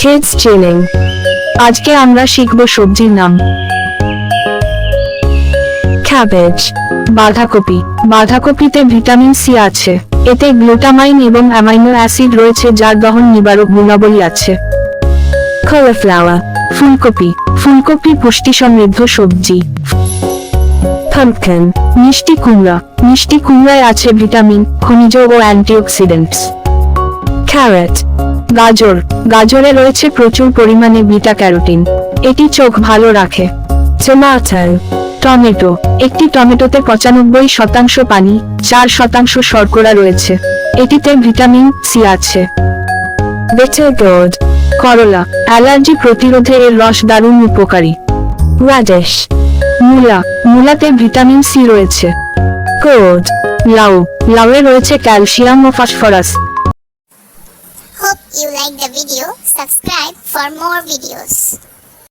Kids chilling. আজকে আমরা শিখব সবজির নাম। ক্যাবেজ, বাঁধাকপি। বাঁধাকপিতে ভিটামিন সি আছে। এতে গ্লুটামাইন এবং অ্যামাইনো অ্যাসিড রয়েছে যার দহন নিবারক গুণাবলী আছে। কলিফ্লাওয়ার, ফুলকপি। ফুলকপি পুষ্টি সমৃদ্ধ সবজি। পাম্পকিন, মিষ্টি কুমড়া। মিষ্টি কুমড়ায় আছে ভিটামিন, খনিজ ও অ্যান্টিঅক্সিডেন্টস। ক্যারট, গাজর। গাজরে রয়েছে প্রচুর পরিমাণে বিটা ক্যারোটিন, এটি চোখ ভালো রাখে। Tomato, tomato. একটি টমেটোতে 95% পানি, 4% শর্করা রয়েছে, এটিতে ভিটামিন সি আছে। বেটার, করলা। অ্যালার্জি প্রতিরোধে এর রস দারুণ উপকারী। রাডিশ, মূলা। মূলাতে ভিটামিন সি রয়েছে। কোড, লাউ। লাউয়ে রয়েছে ক্যালসিয়াম ও phosphorus. Hope you like the video. Subscribe for more videos.